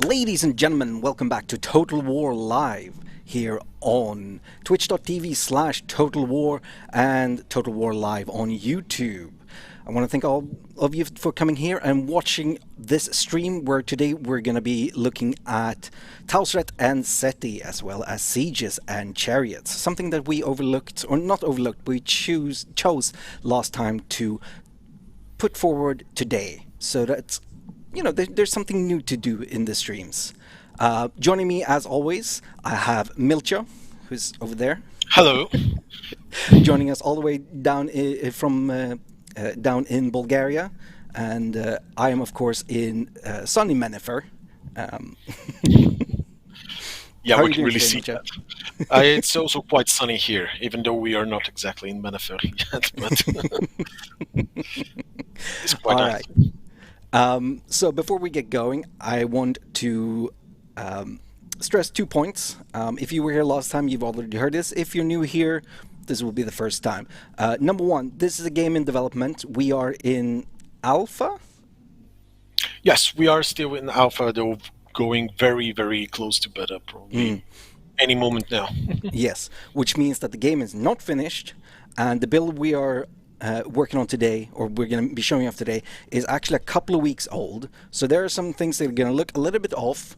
Ladies and gentlemen, welcome back to Total War Live here on twitch.tv/Total War and Total War Live on YouTube. I want to thank all of you for coming here and watching this stream where today we're going to be looking at Tausret and Seti as well as Sieges and Chariots. Something that we overlooked, or not overlooked, we chose last time to put forward today. So that, you know, there's something new to do in the streams. Joining me as always, I have Milcho, who's over there. Hello. Joining us all the way down from down in Bulgaria, and I am of course in sunny Menifer. Yeah, How we are you can doing really today, see Milcho? that. It's also quite sunny here, even though we are not exactly in Menifer yet, but it's quite All nice. right. So before we get going, I want to stress 2 points. If you were here last time, you've already heard this. If you're new here, this will be the first time. Number one, this is a game in development. We are in alpha. Yes, we are still in alpha, though going very, very close to beta, probably any moment now. Yes, which means that the game is not finished, and the build we are working on today, or we're going to be showing off today, is actually a couple of weeks old. So there are some things that are going to look a little bit off,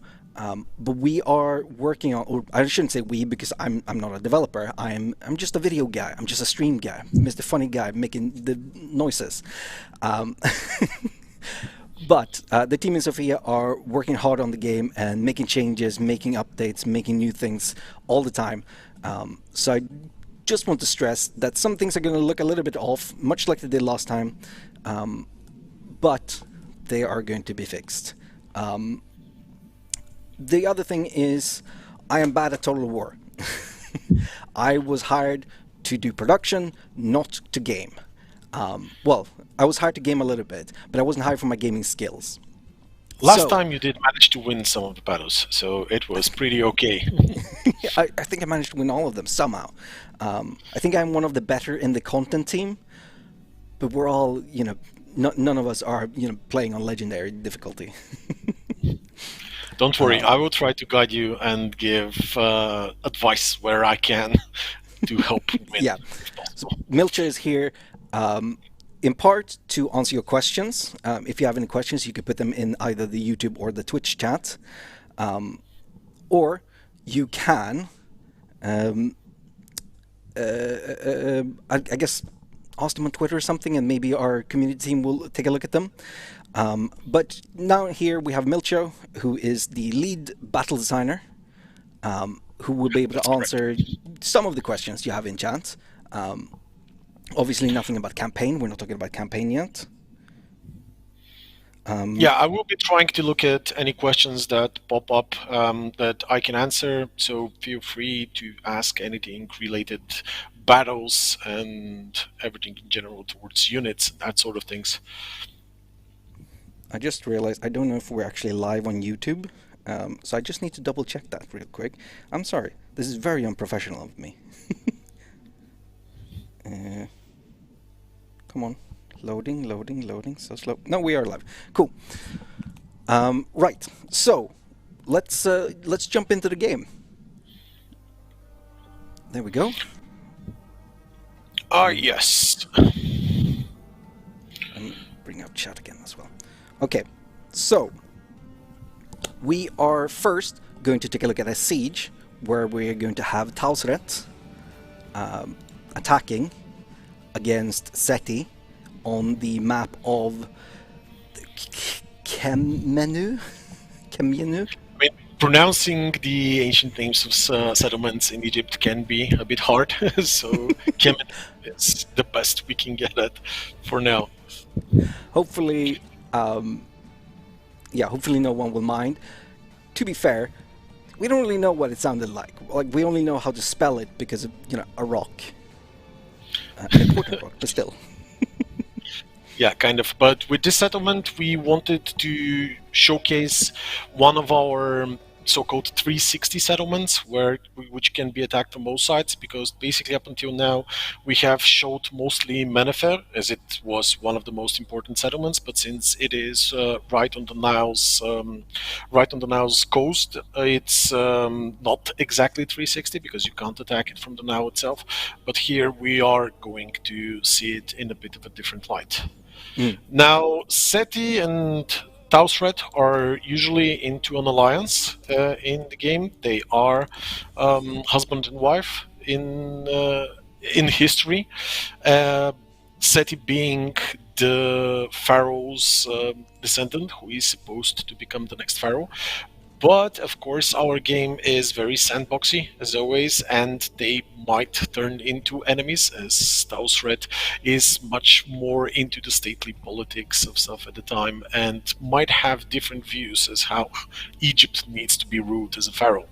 but we are working on, or I shouldn't say we, because I'm not a developer. I'm just a video guy. I'm just a stream guy, Mr. Funny guy making the noises. But the team in Sofia are working hard on the game and making changes, making updates, making new things all the time. So I just want to stress that some things are going to look a little bit off, much like they did last time, but they are going to be fixed. The other thing is, I am bad at Total War. I was hired to do production, not to game. Well, I was hired to game a little bit, but I wasn't hired for my gaming skills. Last time you did manage to win some of the battles, so it was pretty okay. I think I managed to win all of them somehow. I think I'm one of the better in the content team, but we're all, you know, none of us are, you know, playing on legendary difficulty. Don't worry, I will try to guide you and give advice where I can to help win. Yeah. So Milcho is here in part to answer your questions. If you have any questions, you could put them in either the YouTube or the Twitch chat. Or you can, I guess, ask them on Twitter or something, and maybe our community team will take a look at them. But now here we have Milcho, who is the lead battle designer, who will be able to answer some of the questions you have in chat. Obviously nothing about campaign. We're not talking about campaign yet. Yeah, I will be trying to look at any questions that pop up that I can answer, so feel free to ask anything related battles and everything in general towards units, that sort of things. I just realized I don't know if we're actually live on YouTube, so I just need to double check that real quick. I'm sorry, this is very unprofessional of me. Come on, loading, so slow. No, we are live. Cool. Right, so let's jump into the game. There we go. Yes. And bring up chat again as well. Okay, so we are first going to take a look at a siege where we're going to have Tausret attacking against Seti on the map of Kemenu. I mean, pronouncing the ancient names of settlements in Egypt can be a bit hard, so Kemen is the best we can get at for now. Hopefully, hopefully no one will mind. To be fair, we don't really know what it sounded like. Like, we only know how to spell it because of, you know, a rock. An important rock, but still. Yeah, kind of. But with this settlement, we wanted to showcase one of our so-called 360 settlements, which can be attacked from both sides. Because basically, up until now, we have showed mostly Menefer, as it was one of the most important settlements. But since it is right on the Nile's coast, it's not exactly 360 because you can't attack it from the Nile itself. But here we are going to see it in a bit of a different light. Mm. Now, Seti and Tausret are usually into an alliance in the game. They are husband and wife in history. Uh, Seti being the pharaoh's descendant, who is supposed to become the next pharaoh. But of course, our game is very sandboxy as always, and they might turn into enemies, as Tausret is much more into the stately politics of stuff at the time and might have different views as how Egypt needs to be ruled as a pharaoh.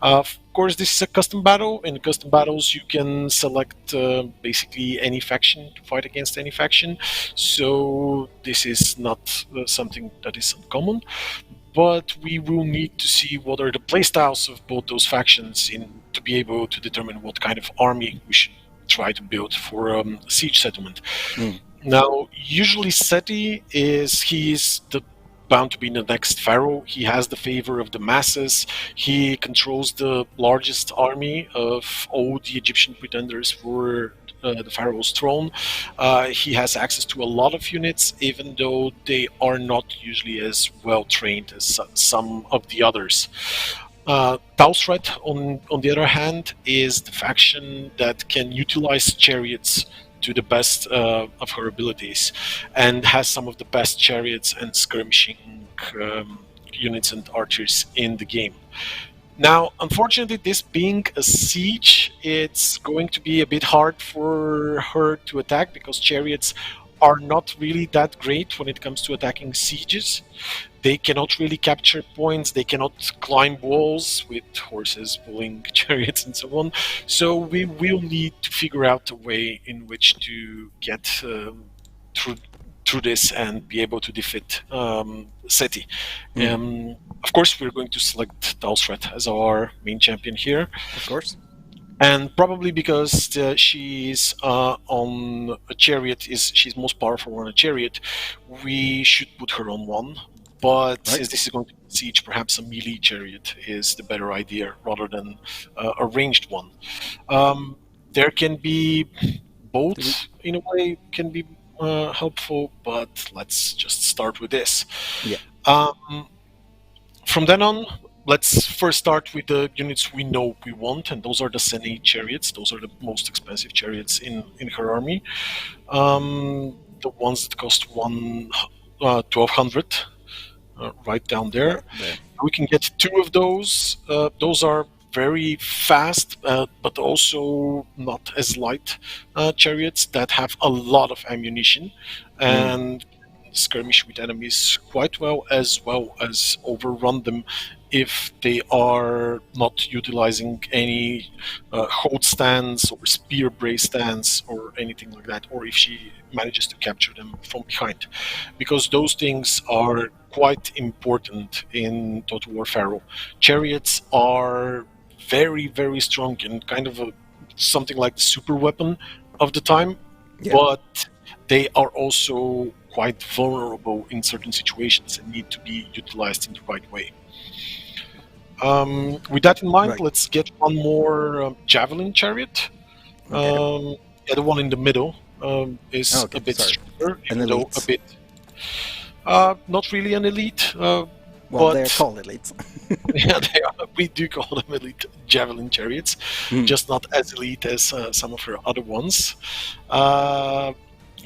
Of course, this is a custom battle. In custom battles, you can select basically any faction to fight against any faction, so this is not something that is uncommon, but we will need to see what are the playstyles of both those factions in to be able to determine what kind of army we should try to build for a siege settlement. Mm. Now, usually Seti is the bound to be the next pharaoh. He has the favor of the masses. He controls the largest army of all the Egyptian pretenders for the pharaoh's throne. He has access to a lot of units, even though they are not usually as well trained as some of the others. Tausret, on the other hand, is the faction that can utilize chariots to the best of her abilities, and has some of the best chariots and skirmishing units and archers in the game. Now, unfortunately, this being a siege, it's going to be a bit hard for her to attack because chariots are not really that great when it comes to attacking sieges. They cannot really capture points, they cannot climb walls with horses pulling chariots and so on. So we will need to figure out a way in which to get through this and be able to defeat Seti. Mm. Of course, we're going to select Tausret as our main champion here, Of course. and probably because she's on a chariot, she's most powerful on a chariot, we should put her on one. But Right. since this is going to be a siege, perhaps a melee chariot is the better idea rather than a ranged one. There can be both in a way can be helpful, but let's just start with this. Yeah. Um, from then on, let's first start with the units we know we want, and those are the Seni chariots. Those are the most expensive chariots in her army. The ones that cost 1200, right down there. Right there. We can get two of those. Those are very fast, but also not as light chariots that have a lot of ammunition Mm. and skirmish with enemies quite well as overrun them if they are not utilizing any hold stands or spear brace stands or anything like that, or if she manages to capture them from behind, because those things are quite important in Total War Pharaoh. Chariots are very, very strong and kind of something like the super weapon of the time, Yeah. but they are also quite vulnerable in certain situations and need to be utilized in the right way. With that in mind, Right. let's get one more javelin chariot. Okay. Yeah, the one in the middle is Okay. a bit Sorry. stronger, An even though a elite. bit not really an elite, Well, they're but called elites. yeah, they are. We do call them elite javelin chariots, Mm. just not as elite as some of her other ones. Uh,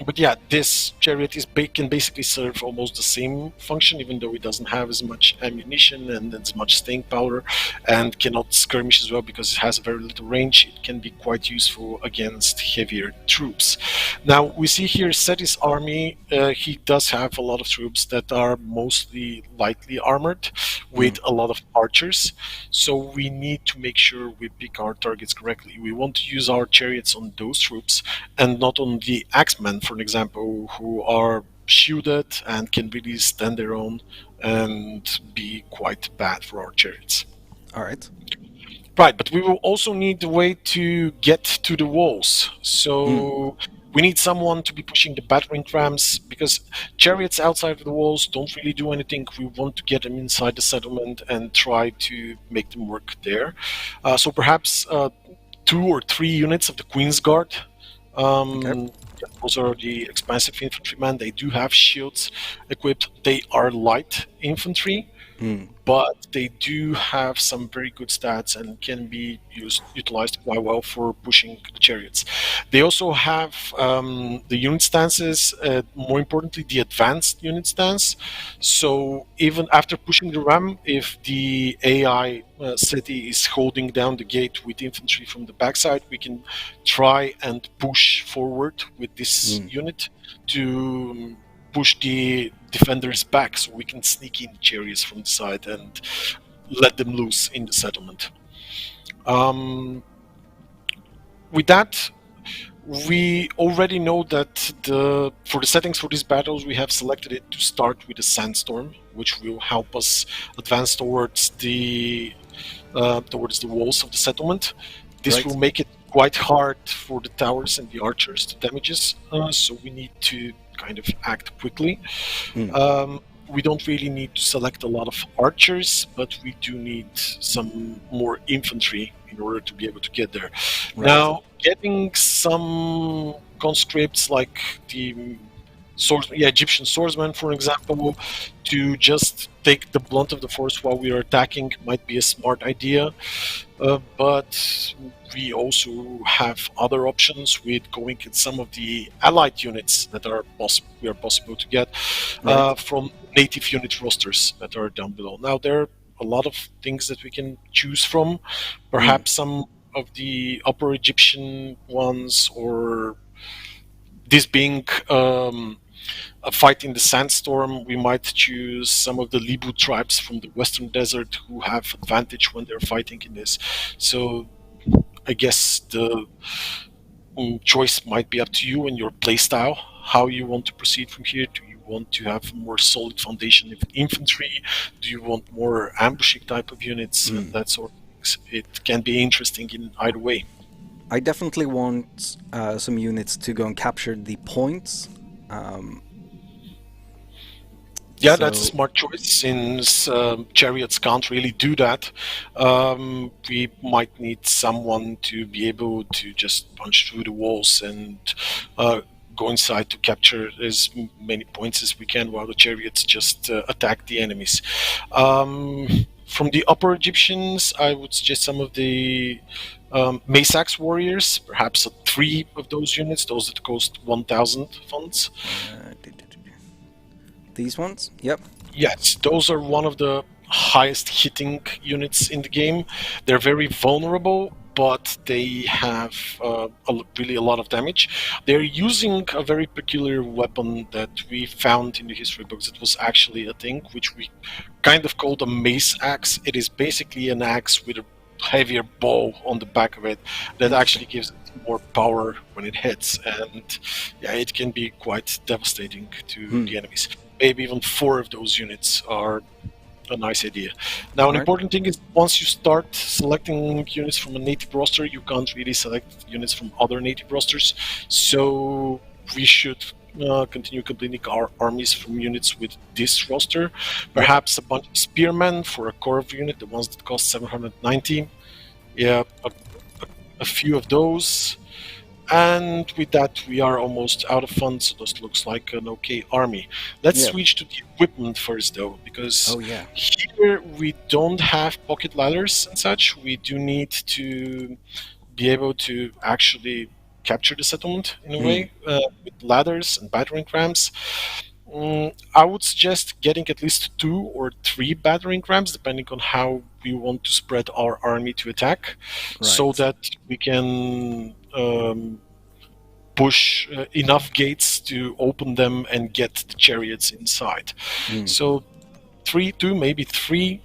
but yeah, this chariot can basically serve almost the same function, even though it doesn't have as much ammunition and as much staying power, and cannot skirmish as well because it has a very little range. It can be quite useful against heavier troops. Now we see here Seti's army. He does have a lot of troops that are mostly lightly armored, with a lot of archers. So we need to make sure we pick our targets correctly. We want to use our chariots on those troops and not on the axemen, for example, who are shielded and can really stand their own and be quite bad for our chariots. All right. Right, but we will also need a way to get to the walls. Mm. So we need someone to be pushing the battering rams because chariots outside of the walls don't really do anything. We want to get them inside the settlement and try to make them work there. So perhaps 2 or 3 units of the Queen's Guard. Okay. Yeah, those are the expansive infantrymen. They do have shields equipped. They are light infantry, Mm. but they do have some very good stats and can be utilized quite well for pushing the chariots. They also have the unit stances, more importantly, the advanced unit stance. So even after pushing the ram, if the AI Seti is holding down the gate with infantry from the backside, we can try and push forward with this Mm. unit to push the defenders back so we can sneak in chariots from the side and let them loose in the settlement. Um, with that, we already know that for the settings for these battles, we have selected it to start with a sandstorm, which will help us advance towards the walls of the settlement. This Right. will make it quite hard for the towers and the archers to damage us, so we need to kind of act quickly. Mm. We don't really need to select a lot of archers, but we do need some more infantry in order to be able to get there. Right. Now, getting some conscripts like the Egyptian swordsman, for example, to just take the blunt of the force while we are attacking might be a smart idea. But we also have other options with going at some of the allied units that are possible to get Right. from native unit rosters that are down below. Now there are a lot of things that we can choose from. Mm. Perhaps some of the Upper Egyptian ones, or this being a fight in the sandstorm, we might choose some of the Libu tribes from the Western Desert who have advantage when they're fighting in this. So I guess the choice might be up to you and your playstyle, how you want to proceed from here. Do you want to have a more solid foundation of infantry? Do you want more ambushing type of units and Mm. that sort of things? It can be interesting in either way. I definitely want some units to go and capture the points. Um, Yeah, that's a so smart choice since chariots can't really do that. We might need someone to be able to just punch through the walls and uh, go inside to capture as many points as we can while the chariots just attack the enemies. From the Upper Egyptians, I would suggest some of the Mace Axe warriors, perhaps 3 of those units, those that cost 1,000 funds. these ones. Yep. Yes, those are one of the highest hitting units in the game. They're very vulnerable, but they have really a lot of damage. They're using a very peculiar weapon that we found in the history books. It was actually a thing which we kind of called a mace axe. It is basically an axe with a heavier bow on the back of it that Interesting. actually gives it more power when it hits, and yeah, it can be quite devastating to Hmm. the enemies. Maybe even 4 of those units are a nice idea. Now, an All right. important thing is once you start selecting units from a native roster, you can't really select units from other native rosters. So we should continue completing our armies from units with this roster. Yep. Perhaps a bunch of spearmen for a core of unit, the ones that cost 790. Yeah, a few of those. And with that, we are almost out of funds, so this looks like an okay army. Let's Yep. switch to the equipment first, though, because Oh yeah. here we don't have pocket ladders and such. We do need to be able to actually capture the settlement in a Hmm. way with ladders and battering rams. I would suggest getting at least 2 or 3 battering rams, depending on how we want to spread our army to attack, so Right. that we can push enough gates to open them and get the chariots inside. Hmm. So 2, maybe 3,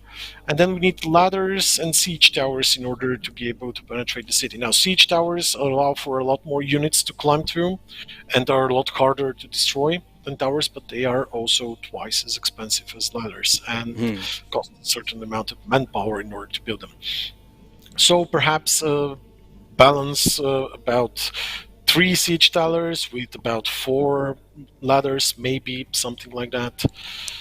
and then we need ladders and siege towers in order to be able to penetrate the city. Now, siege towers allow for a lot more units to climb through and are a lot harder to destroy than towers, but they are also twice as expensive as ladders and Hmm. cost a certain amount of manpower in order to build them. So perhaps balance about three siege towers with about four ladders, maybe something like that.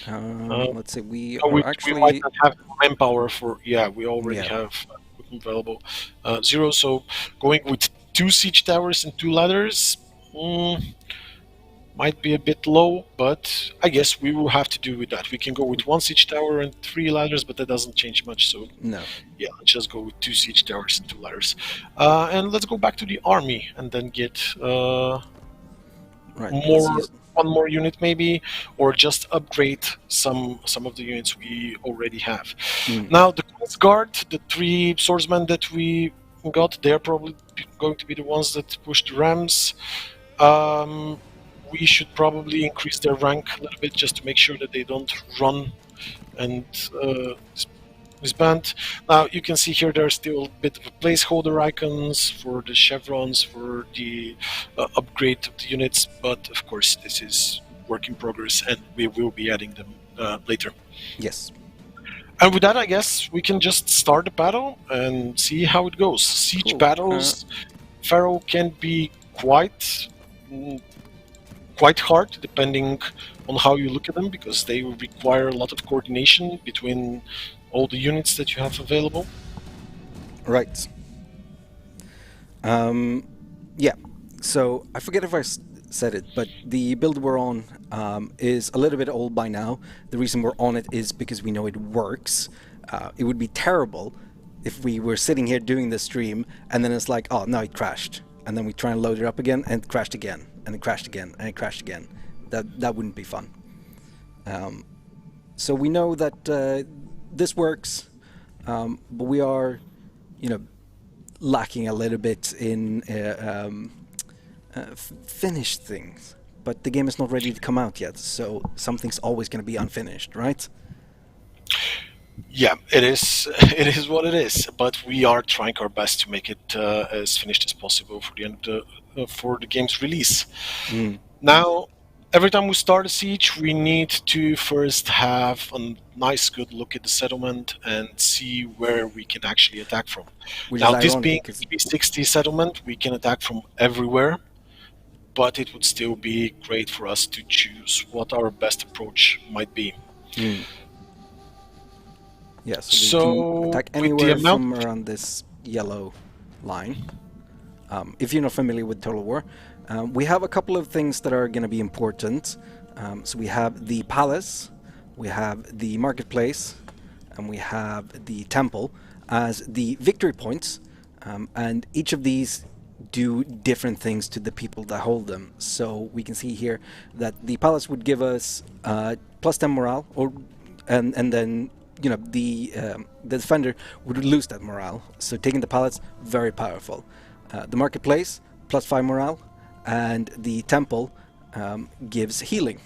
Uh, Let's see. We we, are we might actually, not have manpower for, yeah, we already yeah. have equipment available. Zero, so going with two siege towers and two ladders might be a bit low, but I guess we will have to do with that. We can go with one siege tower and three ladders, but that doesn't change much. So No. yeah, let's just go with two siege towers and two ladders. And let's go back to the army and then get Right. Let's more use. one more unit maybe, or just upgrade some of the units we already have. Mm. Now the Queen's Guard, the three swordsmen that we got, they're probably going to be the ones that push the rams. Um, we should probably increase their rank a little bit just to make sure that they don't run and disband. Now you can see here there's still a bit of a placeholder icons for the chevrons for the upgrade of the units, but of course this is work in progress and we will be adding them later. Yes. And with that, I guess we can just start the battle and see how it goes. Siege Cool. battles, Pharaoh can be mm, quite hard depending on how you look at them because they will require a lot of coordination between all the units that you have available. Right. Yeah. So I forget if I said it, but the build we're on is a little bit old by now. The reason we're on it is because we know it works. It would be terrible if we were sitting here doing the stream and then it's like, oh, no, it crashed. And then we try and load it up again and it crashed again and it crashed again and it crashed again. That wouldn't be fun. So we know that this works, but we are, you know, lacking a little bit in finished things. But the game is not ready to come out yet, so something's always going to be unfinished, right? Yeah, it is. It is what it is. But we are trying our best to make it as finished as possible for the end for the game's release. Mm. Now, every time we start a siege, we need to first have a nice, good look at the settlement and see where we can actually attack from. Which is Now, this ironic being because, a 60 settlement, we can attack from everywhere, but it would still be great for us to choose what our best approach might be. yeah, so we can So, attack with the anywhere amount, from around this yellow line. If you're not familiar with Total War, we have a couple of things that are going to be important. So we have the palace, we have the marketplace, and we have the temple as the victory points. And each of these do different things to the people that hold them. So we can see here that the palace would give us plus 10 morale, and then the defender would lose that morale. So taking the palace, very powerful. The marketplace plus 5 morale, and the temple gives healing.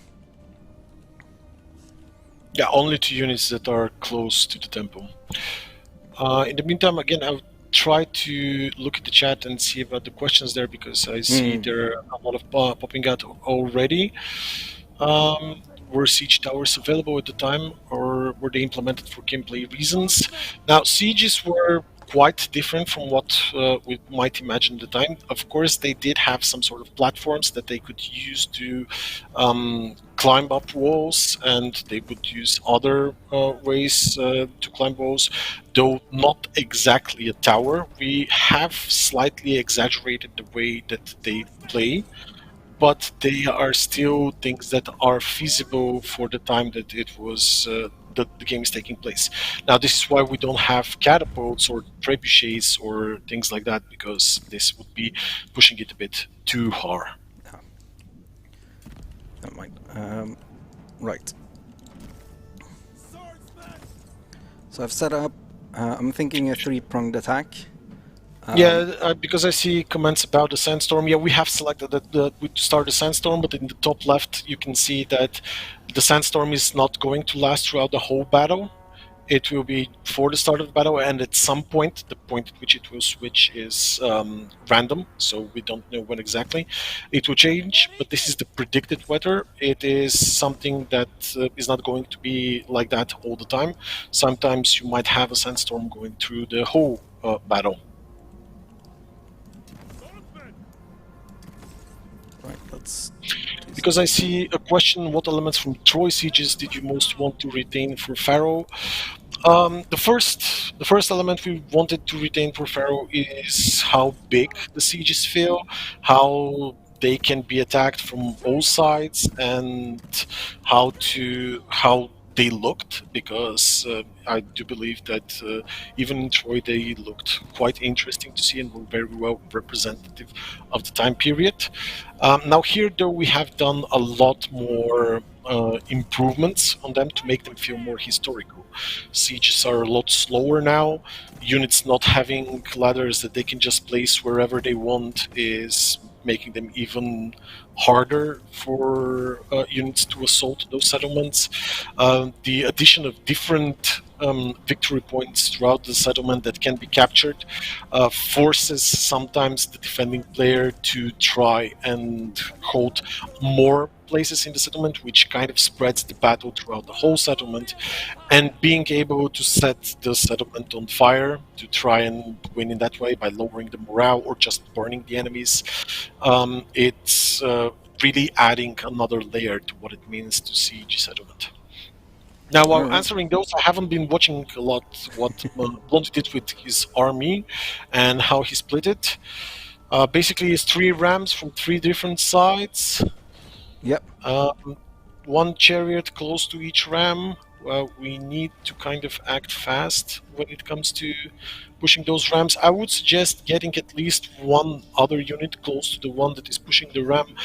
yeah, only to units that are close to the temple. In the meantime, again, I'll try to look at the chat and see about the questions there because I see there are a lot of popping out already. Were siege towers available at the time, or were they implemented for gameplay reasons? Now, sieges were quite different from what we might imagine at the time. Of course, they did have some sort of platforms that they could use to climb up walls, and they would use other ways to climb walls, though not exactly a tower. We have slightly exaggerated the way that they play, but they are still things that are feasible for the time that it was the game is taking place. Now, this is why we don't have catapults or trebuchets or things like that, because this would be pushing it a bit too hard. Oh. Never mind. Right. So I've set up. I'm thinking a 3-pronged attack. Because I see comments about the sandstorm. Yeah, we have selected that we start the sandstorm, but in the top left you can see that the sandstorm is not going to last throughout the whole battle. it will be for the start of the battle, and at some point, the point at which it will switch is random, so we don't know when exactly it will change. But this is the predicted weather. It is something that is not going to be like that all the time. Sometimes you might have a sandstorm going through the whole battle. Right, let's do Because I something. see a question: what elements from Troy sieges did you most want to retain for Pharaoh? The first element we wanted to retain for Pharaoh is how big the sieges feel, how they can be attacked from all sides, and how they looked. Because I do believe that even in Troy they looked quite interesting to see and were very well representative of the time period. Now here, though, we have done a lot more improvements on them to make them feel more historical. Sieges are a lot slower now. Units not having ladders that they can just place wherever they want is making them even harder for units to assault those settlements. The addition of different victory points throughout the settlement that can be captured forces sometimes the defending player to try and hold more places in the settlement, which kind of spreads the battle throughout the whole settlement. And being able to set the settlement on fire to try and win in that way by lowering the morale or just burning the enemies, it's really adding another layer to what it means to siege a settlement. Now, All while right. answering those, I haven't been watching a lot what Blondie did with his army and how he split it. Basically, it's three rams from three different sides. Yep. Um, one chariot close to each ram. Well, we need to kind of act fast when it comes to pushing those rams. I would suggest getting at least one other unit close to the one that is pushing the ram, Yep.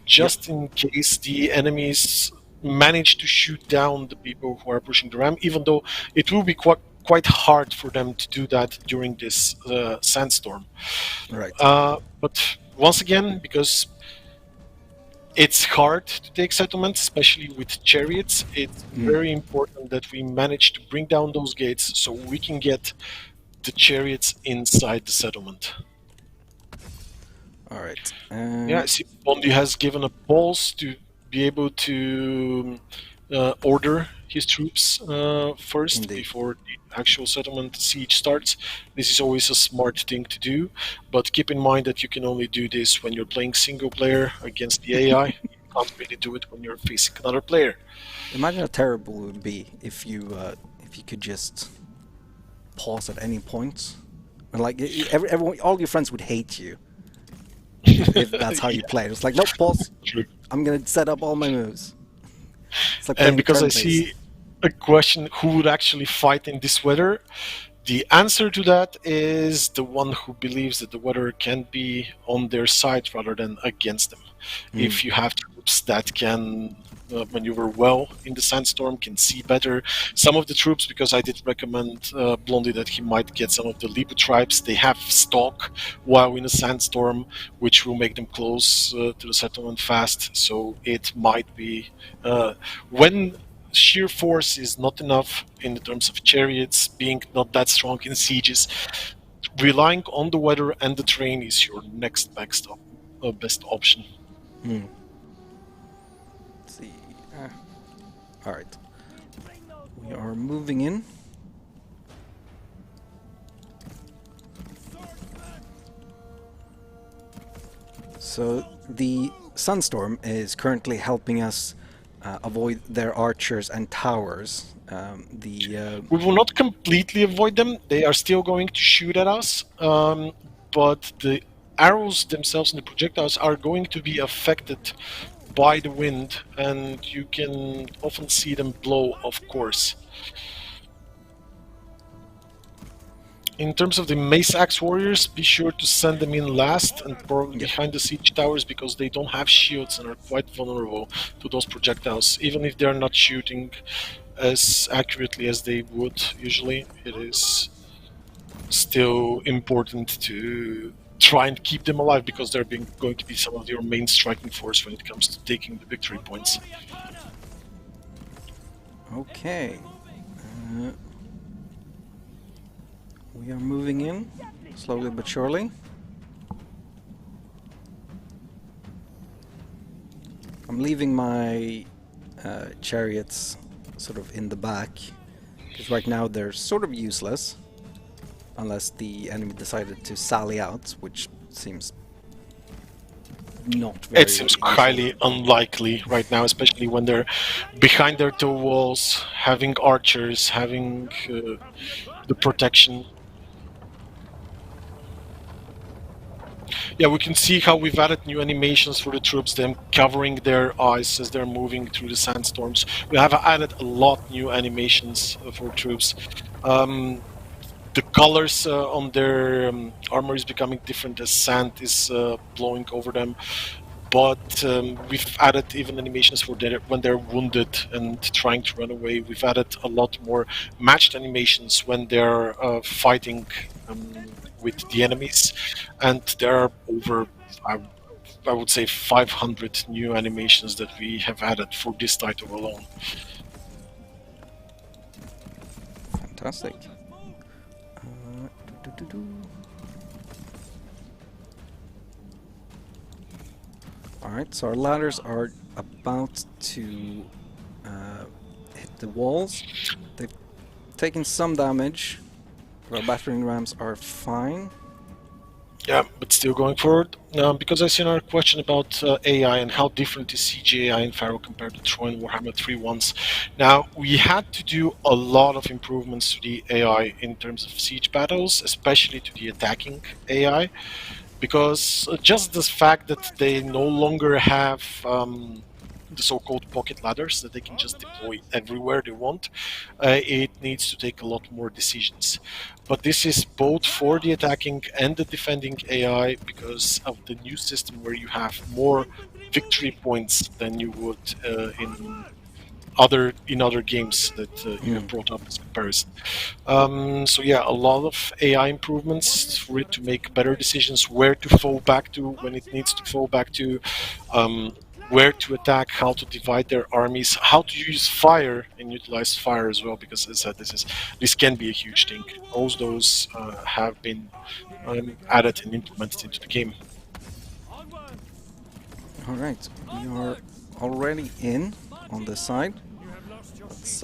just in case the enemies manage to shoot down the people who are pushing the ram, even though it will be quite hard for them to do that during this sandstorm. Right. But once again, because it's hard to take settlements, especially with chariots. It's Mm. very important that we manage to bring down those gates so we can get the chariots inside the settlement. All right. Yeah, I see Bondi has given a pulse to be able to order his troops first Indeed. before the actual settlement siege starts. This is always a smart thing to do, but keep in mind that you can only do this when you're playing single player against the AI. You can't really do it when you're facing another player. Imagine how terrible it would be if you could just pause at any point, and like everyone, all your friends would hate you if that's how you Yeah, play. It's like, nope, pause. true. I'm gonna set up all my moves. It's like And playing because I turn-based. see a question who would actually fight in this weather, the answer to that is the one who believes that the weather can be on their side rather than against them. Mm. If you have troops that can maneuver well in the sandstorm, can see better. Some of the troops, because I did recommend Blondie that he might get some of the Libu tribes, they have stalk while in a sandstorm, which will make them close to the settlement fast. So it might be when sheer force is not enough in the terms of chariots being not that strong in sieges, relying on the weather and the terrain is your next best option. Mm. Let's see. All right. We are moving in. So the Sunstorm is currently helping us avoid their archers and towers. We will not completely avoid them. They are still going to shoot at us, but the arrows themselves and the projectiles are going to be affected by the wind, and you can often see them blow off course. In terms of the Mace Axe Warriors, be sure to send them in last and probably Yep. behind the siege towers because they don't have shields and are quite vulnerable to those projectiles. Even if they're not shooting as accurately as they would usually, it is still important to try and keep them alive because they're going to be some of your main striking force when it comes to taking the victory points. Okay. Uh, We are moving in, slowly but surely. I'm leaving my chariots sort of in the back, because right now they're sort of useless, unless the enemy decided to sally out, which seems not It very seems useful. highly unlikely right now, especially when they're behind their two walls, having archers, having the protection. Yeah, we can see how we've added new animations for the troops, them covering their eyes as they're moving through the sandstorms. We have added a lot new animations for troops. The colors on their armor is becoming different as sand is blowing over them. But we've added even animations for when they're wounded and trying to run away. We've added a lot more matched animations when they're fighting with the enemies, and there are over, I would say, 500 new animations that we have added for this title alone. Fantastic. Do, do, do. Alright, so our ladders are about to hit the walls. They've taken some damage, but our battering rams are fine. Yeah, but still going forward, because I seen our question about AI and how different is CGI in Pharaoh compared to Troy and Warhammer 3 ones. Now, we had to do a lot of improvements to the AI in terms of siege battles, especially to the attacking AI, because just the fact that they no longer have the so-called pocket ladders that they can just deploy everywhere they want, it needs to take a lot more decisions. But this is both for the attacking and the defending AI because of the new system where you have more victory points than you would in other games that you have brought up as comparison. So yeah, a lot of AI improvements for it to make better decisions, where to fall back to when it needs to fall back to, where to attack, how to divide their armies, how to use fire and utilize fire as well, because as I said, this can be a huge thing. All those have been added and implemented into the game. Alright, we are already in on this side. Let's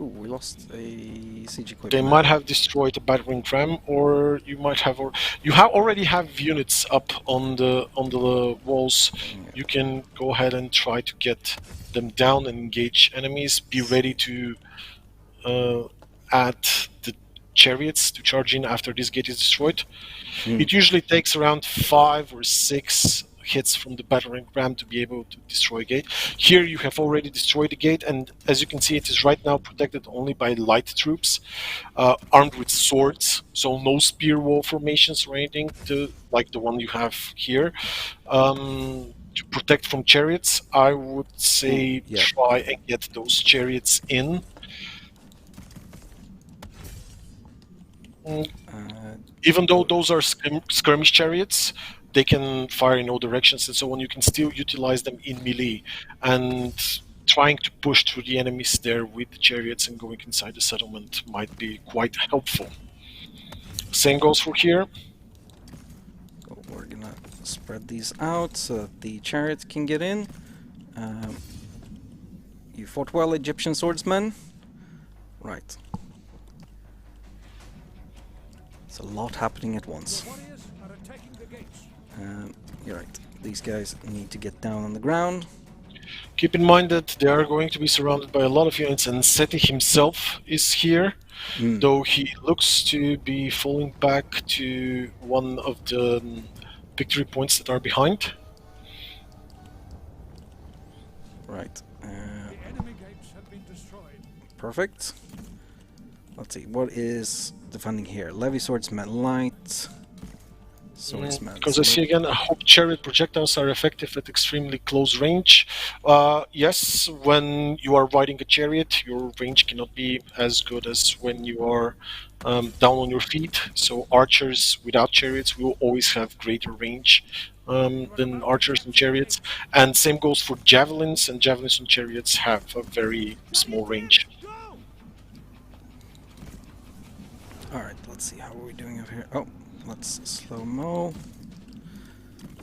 ooh, we lost a siege equipment. They might have destroyed a battering ram, or you might have, or you have already have units up on the walls. You can go ahead and try to get them down and engage enemies. Be ready to add the chariots to charge in after this gate is destroyed. It usually takes around 5 or 6 hits from the battering ram to be able to destroy a gate. Here you have already destroyed the gate, and as you can see, it is right now protected only by light troops armed with swords, so no spear wall formations or anything like the one you have here. To protect from chariots, I would say try and get those chariots in. Even though those are skirmish chariots, they can fire in all directions and so on. You can still utilize them in melee, and trying to push through the enemies there with the chariots and going inside the settlement might be quite helpful. Same goes for here. We're gonna spread these out so that the chariots can get in. You fought well, Egyptian swordsmen. Right. It's a lot happening at once. You're right. These guys need to get down on the ground. Keep in mind that they are going to be surrounded by a lot of units, and Seti himself is here, though he looks to be falling back to one of the victory points that are behind. Right. Perfect. Let's see. What is defending here? Levy swordsman light. Swordsman. Because I see again, hope chariot projectiles are effective at extremely close range. Yes, when you are riding a chariot, your range cannot be as good as when you are down on your feet. So archers without chariots will always have greater range than archers and chariots. And same goes for javelins, and javelins and chariots have a very small range. Alright, let's see, how are we doing over here? Oh, let's slow-mo.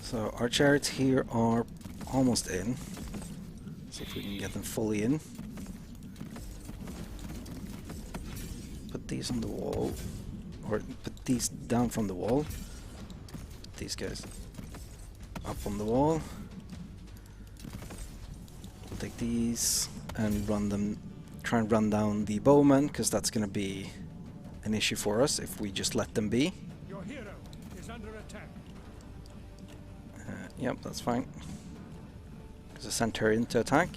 So our chariots here are almost in. See if we can get them fully in. Put these on the wall. Or put these down from the wall. Put these guys up on the wall. We'll take these and run them. Try and run down the bowmen, because that's going to be an issue for us if we just let them be. Your hero is under attack. Yep, that's fine. Because I sent her into attack.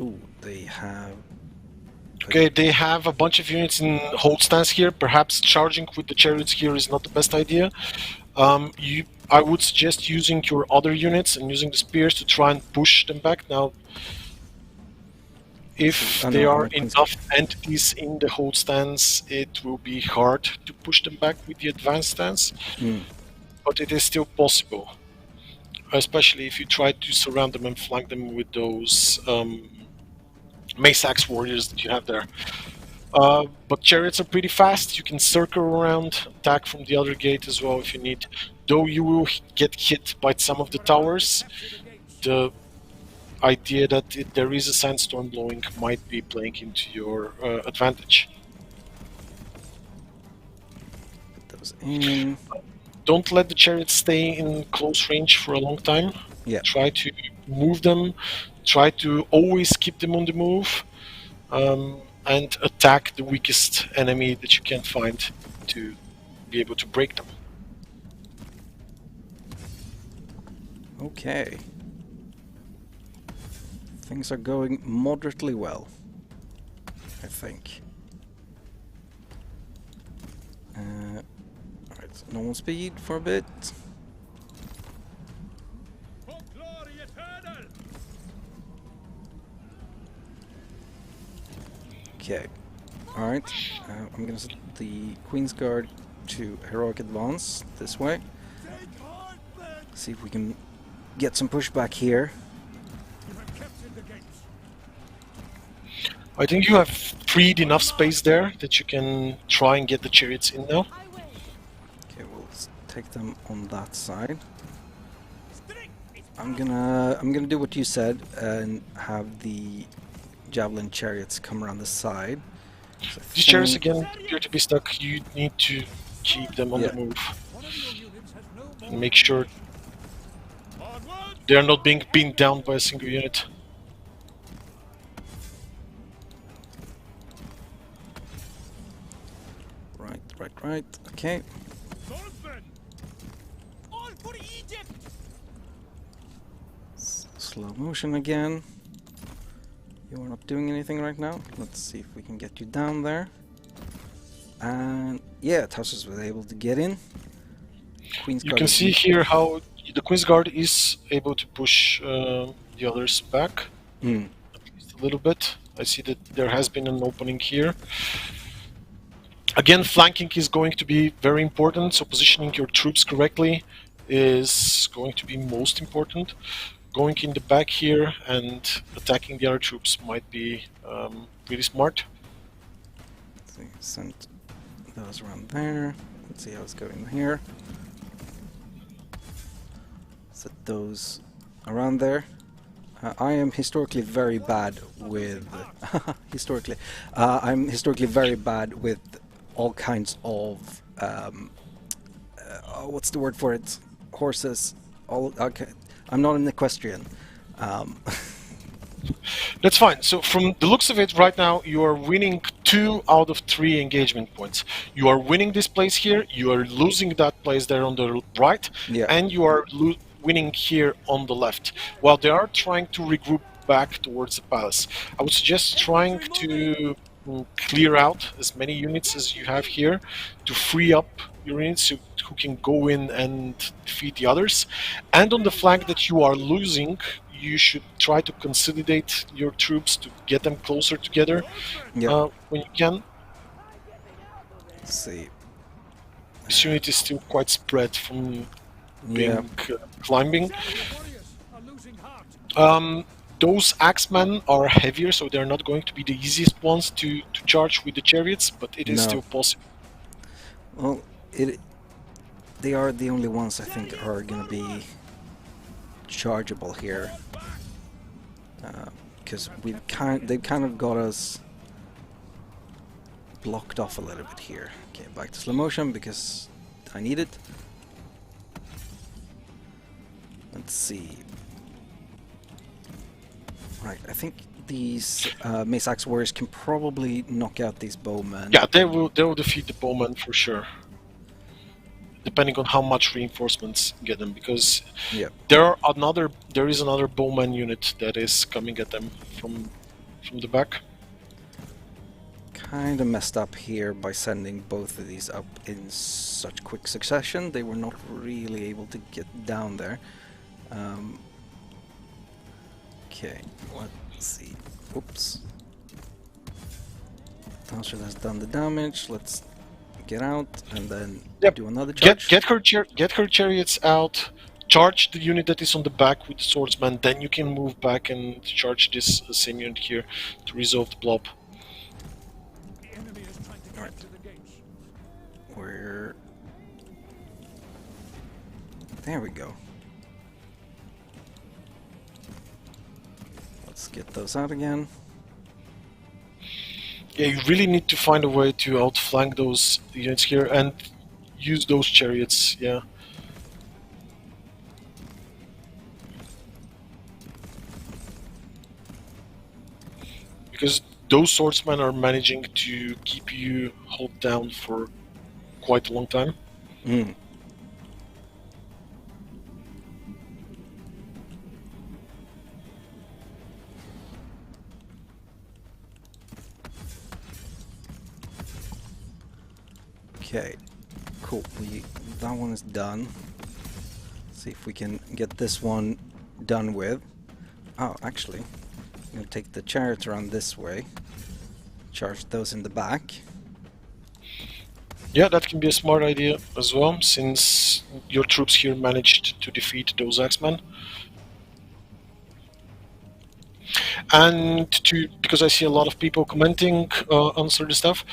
Ooh, they have... Okay, they have a bunch of units in hold stance here. Perhaps charging with the chariots here is not the best idea. I would suggest using your other units and using the spears to try and push them back. Now, if there are enough entities in the hold stance, it will be hard to push them back with the advanced stance. But it is still possible, especially if you try to surround them and flank them with those Mace Axe warriors that you have there. But chariots are pretty fast. You can circle around, attack from the other gate as well if you need. Though you will get hit by some of the towers, the idea that there is a sandstorm blowing might be playing into your advantage. Put those in. Don't let the chariots stay in close range for a long time. Yeah. Try to move them. Try to always keep them on the move. And attack the weakest enemy that you can find to be able to break them. Okay. Things are going moderately well, I think. Alright, so normal speed for a bit. Okay. Alright. I'm gonna set the Queen's Guard to Heroic Advance this way. See if we can get some pushback here. I think you have freed enough space there that you can try and get the chariots in now. Okay, we'll take them on that side. I'm gonna do what you said and have the javelin chariots come around the side. So These chariots again appear to be stuck. You need to keep them on the move. And make sure they are not being pinned down by a single unit. Right. Okay. Slow motion again. You are not doing anything right now. Let's see if we can get you down there. And yeah, Tausret was able to get in. You can see here how the Queen's Guard is able to push the others back. At least a little bit. I see that there has been an opening here. Again, flanking is going to be very important, so positioning your troops correctly is going to be most important. Going in the back here and attacking the other troops might be really smart. So send those around there. Let's see how it's going here. Set those around there. I am historically very bad with I'm historically very bad with all kinds of what's the word for it? Horses. Okay. I'm not an equestrian. That's fine. So from the looks of it right now, you are winning 2 out of 3 engagement points. You are winning this place here, you are losing that place there on the right, and you are winning here on the left. While they are trying to regroup back towards the palace. I would suggest trying to clear out as many units as you have here to free up your units who can go in and defeat the others. And on the flank that you are losing, you should try to consolidate your troops to get them closer together when you can. Let's see. This unit is still quite spread from being climbing. losing heart. Those axemen are heavier, so they're not going to be the easiest ones to charge with the chariots, but it is No. still possible. Well, they are the only ones I think are gonna be chargeable here, because they've kind of got us blocked off a little bit here. Okay, back to slow motion because I need it. Let's see. Right, I think these Mace Axe Warriors can probably knock out these bowmen. Yeah, they will defeat the bowmen for sure. Depending on how much reinforcements get them, because Yeah. there is another bowman unit that is coming at them from the back. Kind of messed up here by sending both of these up in such quick succession. They were not really able to get down there. Okay, let's see. Oops. Tausret has done the damage. Let's get out and then do another charge. Get her chariots out. Charge the unit that is on the back with the swordsman. Then you can move back and charge this same unit here to resolve the blob. The enemy is trying to get to the gates. Where? There we go. Let's get those out again. Yeah, you really need to find a way to outflank those units here and use those chariots, yeah. Because those swordsmen are managing to keep you held down for quite a long time. Mm. Okay, cool. That one is done. See if we can get this one done with. Oh, actually, I'm gonna take the chariots around this way. Charge those in the back. Yeah, that can be a smart idea as well, since your troops here managed to defeat those axemen. And because I see a lot of people commenting on certain stuff,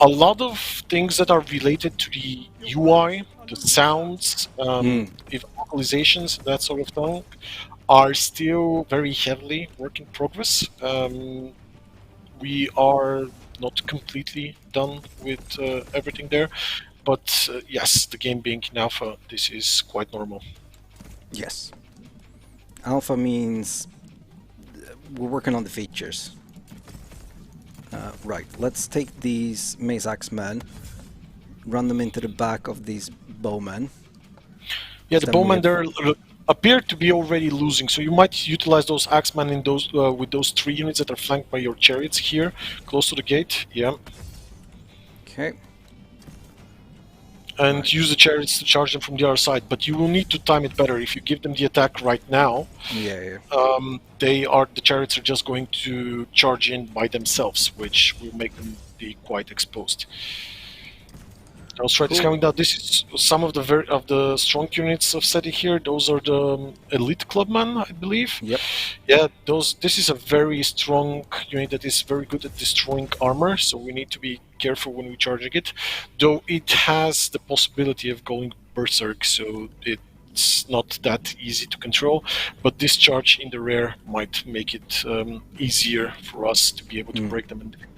a lot of things that are related to the UI, the sounds, if vocalizations, that sort of thing, are still very heavily work in progress. We are not completely done with everything there, but yes, the game being in alpha, this is quite normal. Yes. Alpha means we're working on the features. Right, let's take these Mace Axemen, run them into the back of these bowmen. Yeah, the bowmen there appear to be already losing, so you might utilize those axemen in those with those 3 units that are flanked by your chariots here, close to the gate. Yeah. Okay. And use the chariots to charge them from the other side, but you will need to time it better. If you give them the attack right now, the chariots are just going to charge in by themselves, which will make them be quite exposed. Tausret is coming down. This is some of the strong units of Seti here. Those are the elite clubmen, I believe. Yep. Yeah, this is a very strong unit that is very good at destroying armor, so we need to be careful when we're charging it. Though it has the possibility of going berserk, so it's not that easy to control. But this charge in the rear might make it easier for us to be able to break them and defeat them.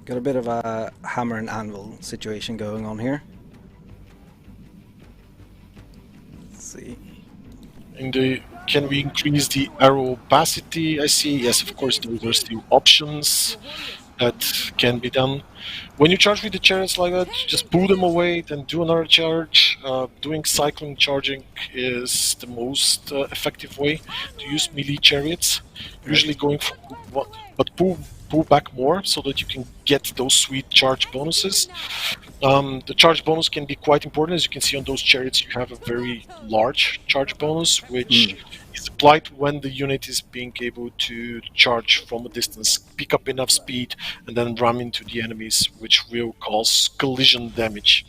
Got a bit of a hammer and anvil situation going on here. Let's see. Can we increase the arrow opacity? I see. Yes, of course, those are still options that can be done. When you charge with the chariots like that, just pull them away, then do another charge. Doing cycling charging is the most effective way to use melee chariots. Usually going for what, but pull back more so that you can get those sweet charge bonuses. The charge bonus can be quite important. As you can see on those chariots, you have a very large charge bonus, which is applied when the unit is being able to charge from a distance, pick up enough speed, and then ram into the enemies, which will cause collision damage.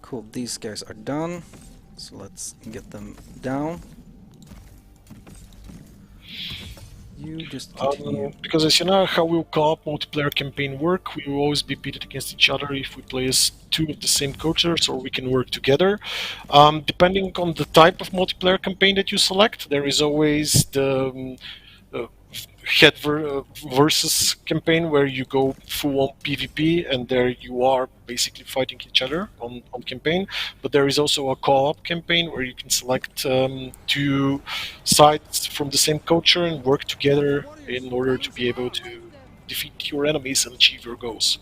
Cool, these guys are done, so let's get them down. You just continue. Because as you know how will co-op multiplayer campaign work, we will always be pitted against each other if we play as two of the same coaches, or we can work together. Depending on the type of multiplayer campaign that you select, there is always the uh, versus campaign where you go full on PvP and there you are basically fighting each other on campaign. But there is also a co-op campaign where you can select two sides from the same culture and work together in order to be able to defeat your enemies and achieve your goals.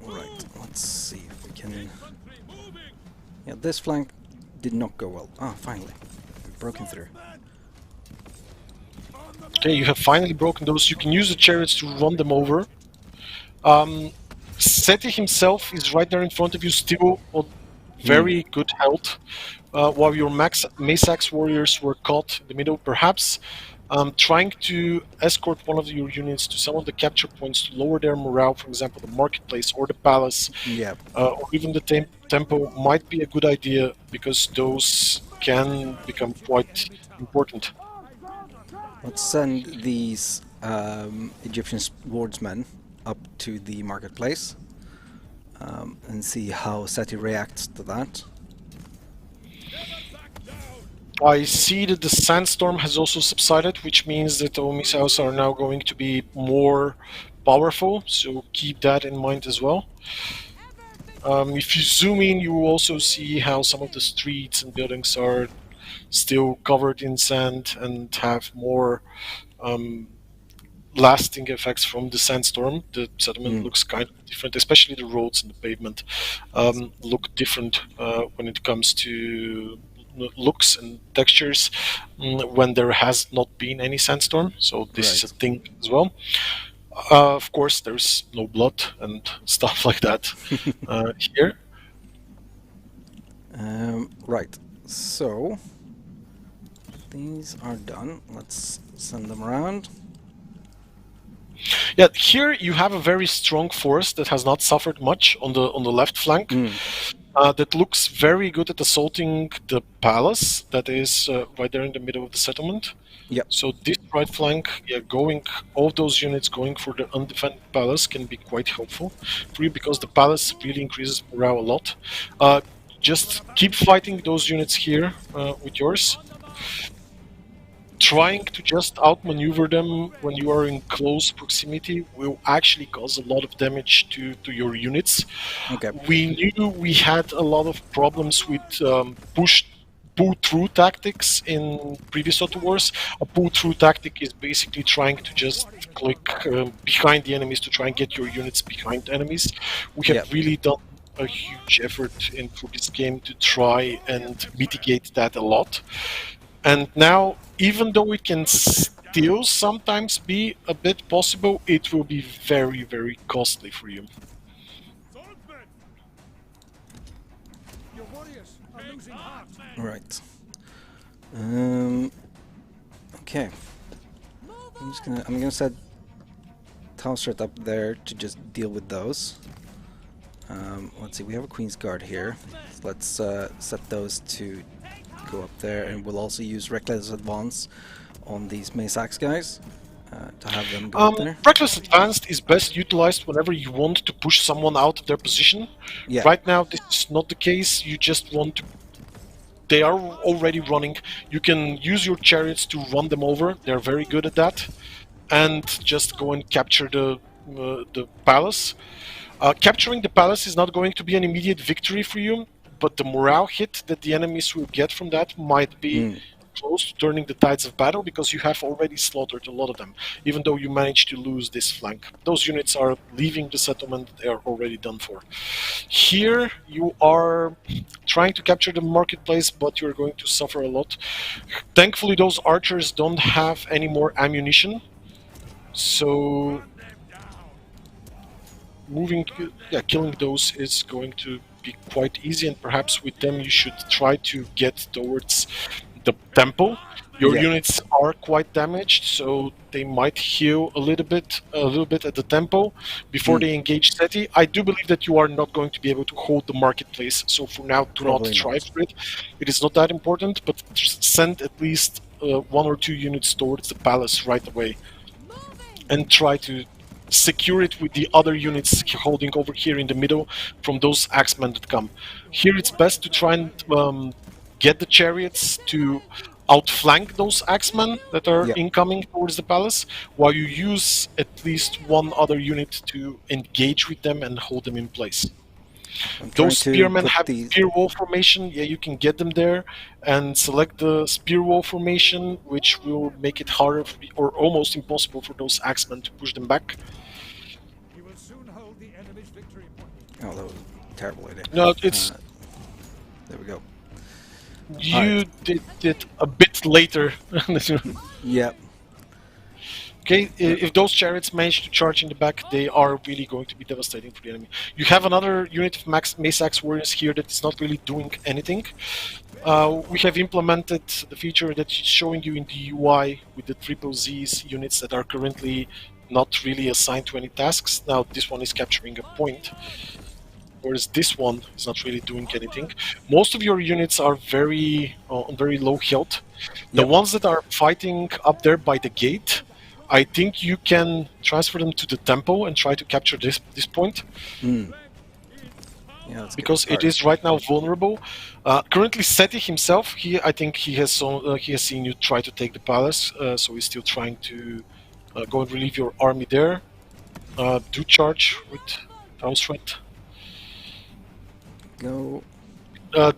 Right, let's see if we can... Yeah, this flank did not go well. Ah, finally. We've broken through. Okay, you have finally broken those. You can use the chariots to run them over. Seti himself is right there in front of you, still on very good health, while your Mace warriors were caught in the middle, perhaps trying to escort one of your units to some of the capture points to lower their morale, for example, the marketplace or the palace, or even the temple might be a good idea, because those can become quite important. Let's send these Egyptian swordsmen up to the marketplace and see how Seti reacts to that. I see that the sandstorm has also subsided, which means that our missiles are now going to be more powerful, so keep that in mind as well. If you zoom in, you will also see how some of the streets and buildings are still covered in sand and have more lasting effects from the sandstorm. The settlement looks kind of different, especially the roads and the pavement look different when it comes to looks and textures when there has not been any sandstorm, so this is a thing as well. Of course, there's no blood and stuff like that here. Right, so these are done. Let's send them around. Yeah, here you have a very strong force that has not suffered much on the left flank. That looks very good at assaulting the palace that is right there in the middle of the settlement. Yep. So this right flank, all those units going for the undefended palace can be quite helpful for you, because the palace really increases morale a lot. Just keep fighting those units here with yours. Trying to just outmaneuver them when you are in close proximity will actually cause a lot of damage to your units. Okay. We knew we had a lot of problems with pull-through tactics in previous Total Wars. A pull-through tactic is basically trying to just click behind the enemies to try and get your units behind enemies. We have really done a huge effort for this game to try and mitigate that a lot. And now, even though it can still sometimes be a bit possible, it will be very, very costly for you. Right. Okay. I'm gonna set Tausret up there to just deal with those. Let's see, we have a Queen's Guard here. So let's set those to go up there, and we'll also use Reckless Advance on these Mace guys to have them go up there. Reckless Advanced is best utilized whenever you want to push someone out of their position. Yeah. Right now, this is not the case. You just want to... They are already running. You can use your chariots to run them over. They're very good at that. And just go and capture the palace. Capturing the palace is not going to be an immediate victory for you, but the morale hit that the enemies will get from that might be close to turning the tides of battle, because you have already slaughtered a lot of them, even though you managed to lose this flank. Those units are leaving the settlement, they are already done for. Here you are trying to capture the marketplace, but you're going to suffer a lot. Thankfully, those archers don't have any more ammunition, so killing those is going to be quite easy, and perhaps with them you should try to get towards the temple. Your Yeah. units are quite damaged, so they might heal a little bit at the tempo before they engage Seti. I do believe that you are not going to be able to hold the marketplace, so for now, do not Probably try not. for it. It is not that important, but just send at least 1 or 2 units towards the palace right away, and try to secure it with the other units holding over here in the middle from those axemen that come. Here it's best to try and get the chariots to outflank those axemen that are Yeah. incoming towards the palace, while you use at least one other unit to engage with them and hold them in place. I'm trying Those to spearmen put have the. spear wall formation. Yeah, you can get them there and select the spear wall formation, which will make it harder or almost impossible for those axemen to push them back. You will soon hold the enemy's victory point. Oh, that was a terrible idea. No, it's There we go. you did it a bit later. Yeah. Okay, if those chariots manage to charge in the back, they are really going to be devastating for the enemy. You have another unit of Mace Axe warriors here that is not really doing anything. We have implemented the feature that's showing you in the UI with the triple Z's units that are currently not really assigned to any tasks. Now this one is capturing a point, whereas this one is not really doing anything. Most of your units are very on very low health. The Yep. ones that are fighting up there by the gate, I think you can transfer them to the temple and try to capture this point, Yeah, that's because good. it is right now vulnerable. Currently, Seti himself, I think he has seen you try to take the palace, so he's still trying to go and relieve your army there. Do charge with Tausret. Go.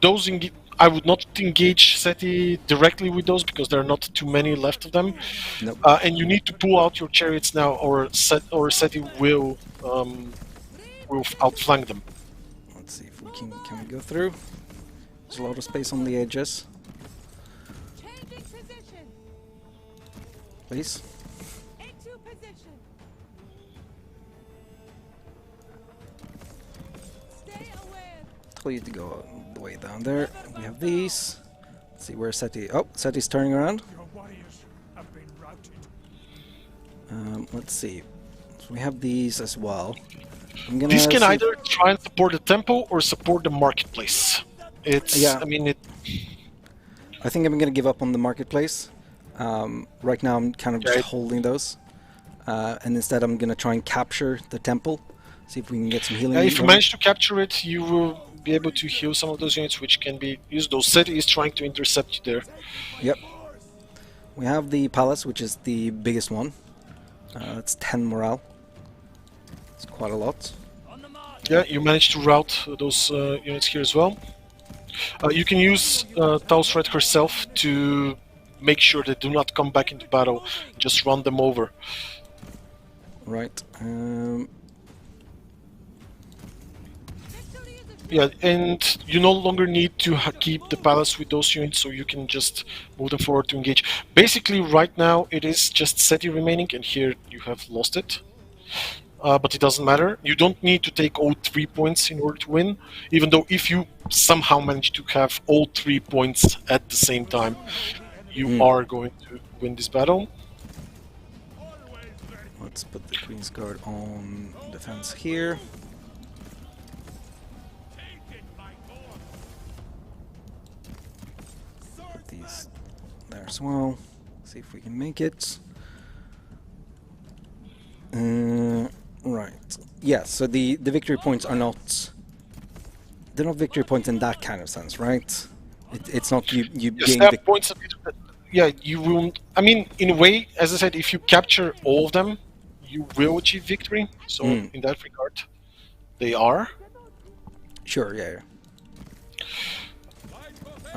Those I would not engage Seti directly with those because there are not too many left of them. Nope. And you need to pull out your chariots now, or Seti will outflank them. Let's see if we can we go through. There's a lot of space on the edges. Changing position. Please. Into position. Stay aware. Tell you to go the way down there. We have these. Let's see where Seti. Oh, Seti's turning around. Your warriors have been routed. Let's see. So we have these as well. I'm gonna. This can see- either try and support the temple or support the marketplace. It's, Yeah. I mean, I think I'm gonna give up on the marketplace. Right now, I'm kind of just Okay. holding those, and instead, I'm gonna try and capture the temple. See if we can get some healing. if you going. manage to capture it, you will be able to heal some of those units, which can be used. Though Seti is trying to intercept you there. Yep. We have the palace, which is the biggest one. It's 10 morale. It's quite a lot. Yeah, you managed to rout those units here as well. You can use Tausret herself to make sure they do not come back into battle. Just run them over. Right. Victory is a Yeah, and you no longer need to keep the palace with those units, so you can just move them forward to engage. Basically, right now it is just Seti remaining, and here you have lost it. But it doesn't matter. You don't need to take all 3 points in order to win, even though if you somehow manage to have all 3 points at the same time, you are going to win this battle. Let's put the Queen's Guard on defense here. Put these there as well. See if we can make it. Right. Yeah, so the victory points are not... They're not victory points in that kind of sense, right? It's not you Yes, gain have the... points. Yeah, you will. I mean, in a way, as I said, if you capture all of them, you will achieve victory. So, in that regard, they are. Sure, yeah.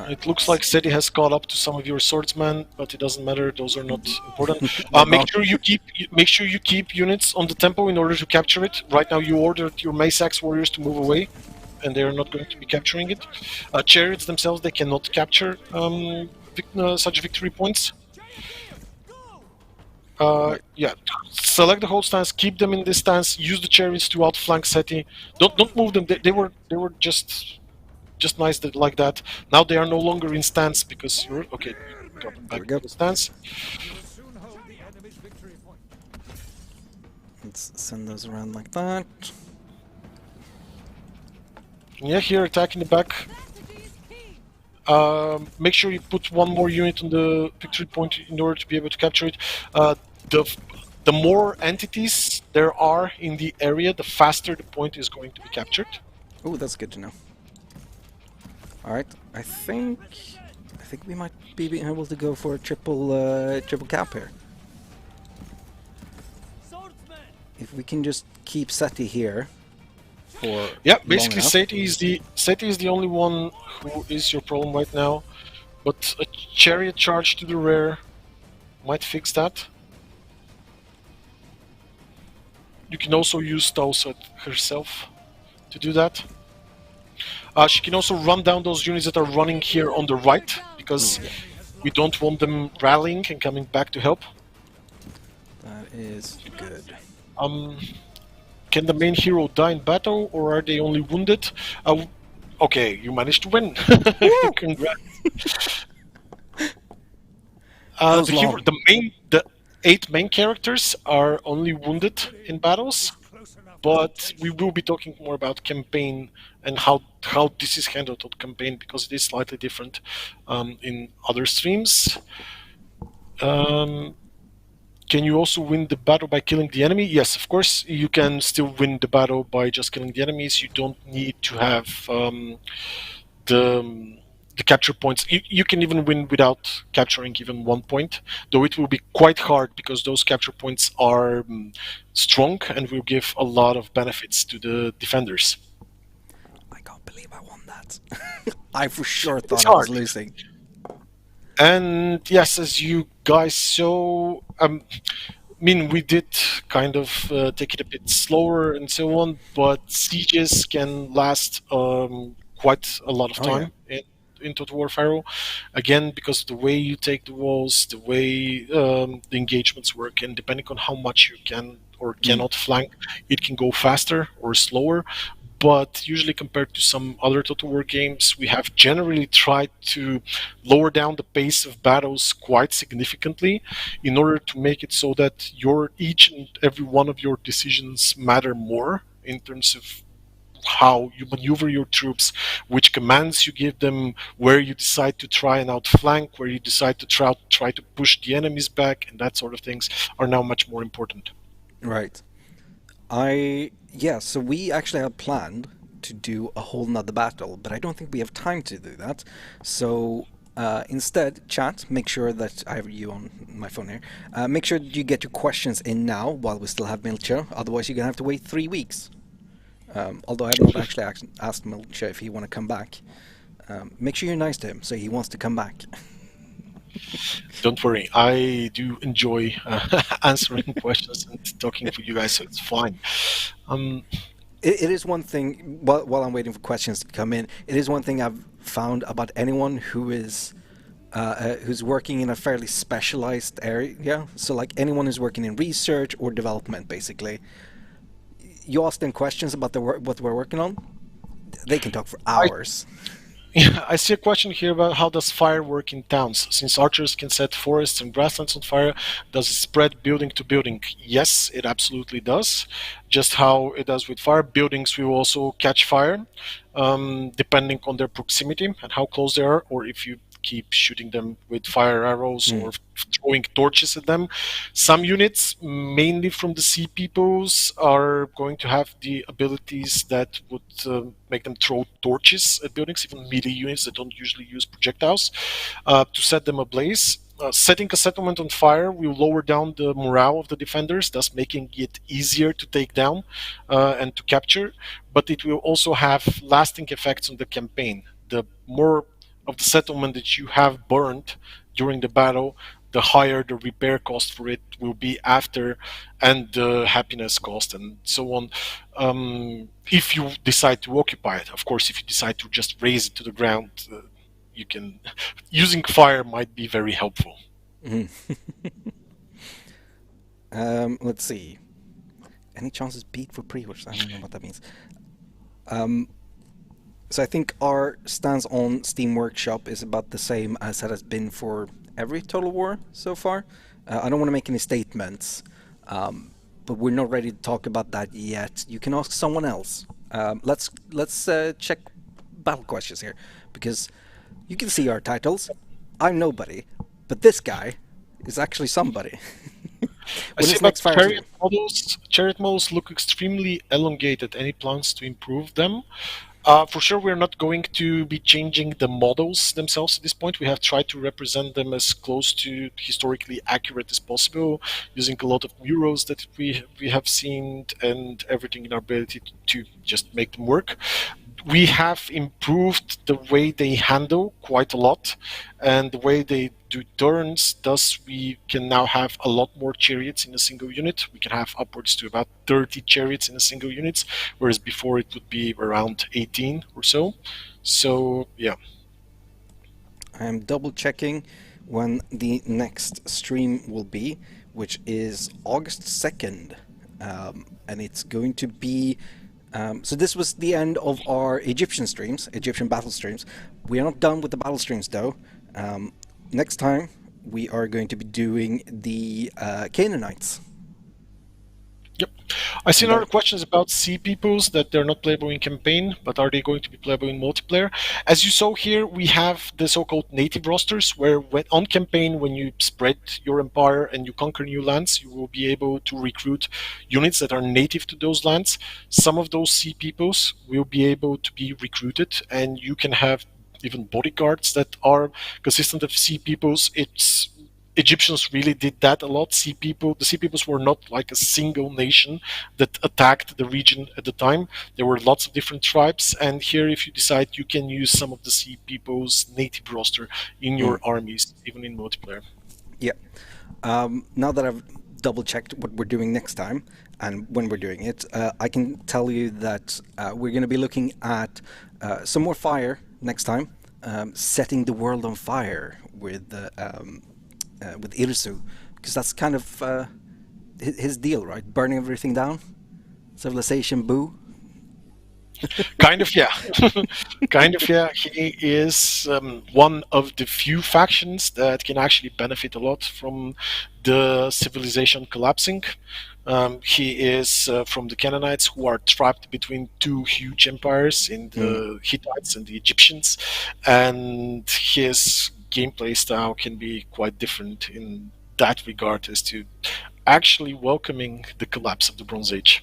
It looks like Seti has caught up to some of your swordsmen, but it doesn't matter. Those are not important. Make sure you keep units on the tempo in order to capture it. Right now, you ordered your Mace Axe warriors to move away, and they are not going to be capturing it. Chariots themselves, they cannot capture such victory points. Yeah, select the whole stance, keep them in this stance, use the chariots to outflank Seti. Don't move them. They were just just nice that, like that. Now they are no longer in stance because you're okay. You got them There we back go. to the stance. You will soon hold the enemy's victory point. Let's send those around like that. Yeah, here attacking the back. Strategy is key. Make sure you put one more unit on the victory point in order to be able to capture it. The the more entities there are in the area, the faster the point is going to be captured. Oh, that's good to know. All right, I think we might be able to go for a triple cap here. If we can just keep Seti here for Yeah, long basically enough. Seti is the only one who is your problem right now. But a chariot charge to the rear might fix that. You can also use Tausret herself to do that. She can also run down those units that are running here on the right, because we don't want them rallying and coming back to help. That is good. Can the main hero die in battle, or are they only wounded? Okay, you managed to win. Congrats. was long. The 8 main characters are only wounded in battles, but we will be talking more about campaign and how this is handled on campaign, because it is slightly different in other streams. Can you also win the battle by killing the enemy? Yes, of course, you can still win the battle by just killing the enemies. You don't need to have the capture points. You can even win without capturing even 1 point, though it will be quite hard because those capture points are strong and will give a lot of benefits to the defenders. I can't believe I won that. I for sure It's thought I was hard. losing. And yes, as you guys saw, I mean, we did kind of take it a bit slower and so on, but sieges can last quite a lot of Oh, yeah. time in Total War Pharaoh. Again, because of the way you take the walls, the way the engagements work, and depending on how much you can or cannot flank, it can go faster or slower. But usually, compared to some other Total War games, we have generally tried to lower down the pace of battles quite significantly in order to make it so that each and every one of your decisions matter more in terms of how you maneuver your troops, which commands you give them, where you decide to try and outflank, where you decide to try to push the enemies back, and that sort of things are now much more important. Right. So we actually had planned to do a whole nother battle, but I don't think we have time to do that. So instead, chat, make sure that I have you on my phone here. Make sure that you get your questions in now while we still have Milcho. Otherwise, you're going to have to wait 3 weeks. Although I have not actually asked Milcho if he want to come back. Make sure you're nice to him, so he wants to come back. Don't worry, I do enjoy answering questions and talking with you guys, so it's fine. It is one thing, while I'm waiting for questions to come in, it is one thing I've found about anyone who is who's working in a fairly specialized area. So like anyone who's working in research or development, basically. You ask them questions about what we're working on, they can talk for hours. Yeah, I see a question here about how does fire work in towns? Since archers can set forests and grasslands on fire, does it spread building to building? Yes, it absolutely does. Just how it does with fire, buildings will also catch fire, depending on their proximity and how close they are, or if you keep shooting them with fire arrows or throwing torches at them. Some units, mainly from the sea peoples, are going to have the abilities that would make them throw torches at buildings, even melee units that don't usually use projectiles, to set them ablaze. Setting a settlement on fire will lower down the morale of the defenders, thus making it easier to take down and to capture, but it will also have lasting effects on the campaign. The more of the settlement that you have burned during the battle, the higher the repair cost for it will be after, and the happiness cost, and so on. If you decide to occupy it, of course, if you decide to just raze it to the ground, you can. Using fire might be very helpful. Let's see. Any chances beat for pre-wish? I don't know what that means. So I think our stance on Steam Workshop is about the same as it has been for every Total War so far. I don't want to make any statements, but we're not ready to talk about that yet. You can ask someone else. Let's check battle questions here, because you can see our titles. I'm nobody, but this guy is actually somebody. I When see is about next Pharaoh chariot stream? models. Chariot models look extremely elongated. Any plans to improve them? For sure, we're not going to be changing the models themselves at this point. We have tried to represent them as close to historically accurate as possible, using a lot of murals that we have seen and everything in our ability to just make them work. We have improved the way they handle quite a lot, and the way they do turns. Thus, we can now have a lot more chariots in a single unit. We can have upwards to about 30 chariots in a single unit, whereas before it would be around 18 or so. So yeah. I'm double checking when the next stream will be, which is August 2nd. And it's going to be. So, this was the end of our Egyptian streams, Egyptian battle streams. We are not done with the battle streams though. Next time, we are going to be doing the Canaanites. Yep. I see And another that, questions about sea peoples that they're not playable in campaign, but are they going to be playable in multiplayer? As you saw here, we have the so-called native rosters, where on campaign, when you spread your empire and you conquer new lands, you will be able to recruit units that are native to those lands. Some of those sea peoples will be able to be recruited, and you can have even bodyguards that are consistent of sea peoples. It's Egyptians really did that a lot. The Sea Peoples were not like a single nation that attacked the region at the time. There were lots of different tribes, and here, if you decide, you can use some of the Sea People's native roster in your armies, even in multiplayer. yeah. Now that I've double checked what we're doing next time and when we're doing it, I can tell you that we're going to be looking at some more fire next time, setting the world on fire with Irsu, because that's kind of his deal, right? Burning everything down, civilization, boo. Kind of, yeah. Kind of, yeah. He is one of the few factions that can actually benefit a lot from the civilization collapsing. He is from the Canaanites, who are trapped between two huge empires in the Hittites and the Egyptians, and his gameplay style can be quite different in that regard as to actually welcoming the collapse of the Bronze Age.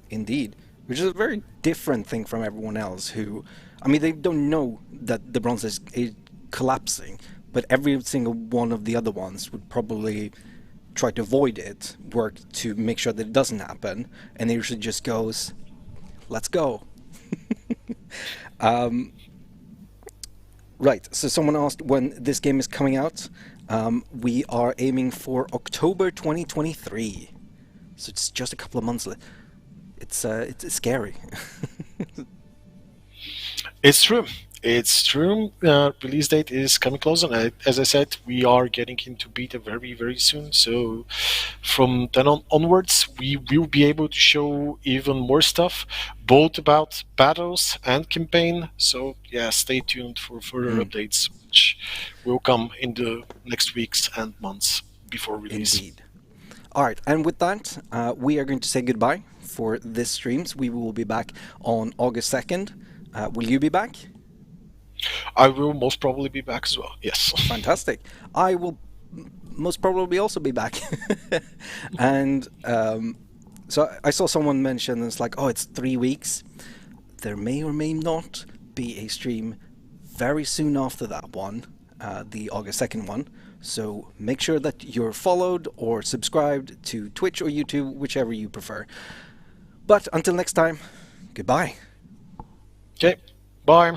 Indeed, which is a very different thing from everyone else who, I mean, they don't know that the Bronze is collapsing, but every single one of the other ones would probably try to avoid it, work to make sure that it doesn't happen, and it usually just goes, let's go. Right, so someone asked when this game is coming out. We are aiming for October 2023. So it's just a couple of months left. It's scary. It's true. It's true. Release date is coming close, and as I said, we are getting into beta very, very soon. So from then onwards, we will be able to show even more stuff, both about battles and campaign. So yeah, stay tuned for further updates, which will come in the next weeks and months before release. Indeed. All right, and with that, we are going to say goodbye for this streams. We will be back on August 2nd. Will you be back? I will most probably be back as well, yes. Fantastic. I will most probably also be back. And so I saw someone mention it's like, oh, it's 3 weeks. There may or may not be a stream very soon after that one, the August 2nd one. So make sure that you're followed or subscribed to Twitch or YouTube, whichever you prefer. But until next time, goodbye. Okay, bye.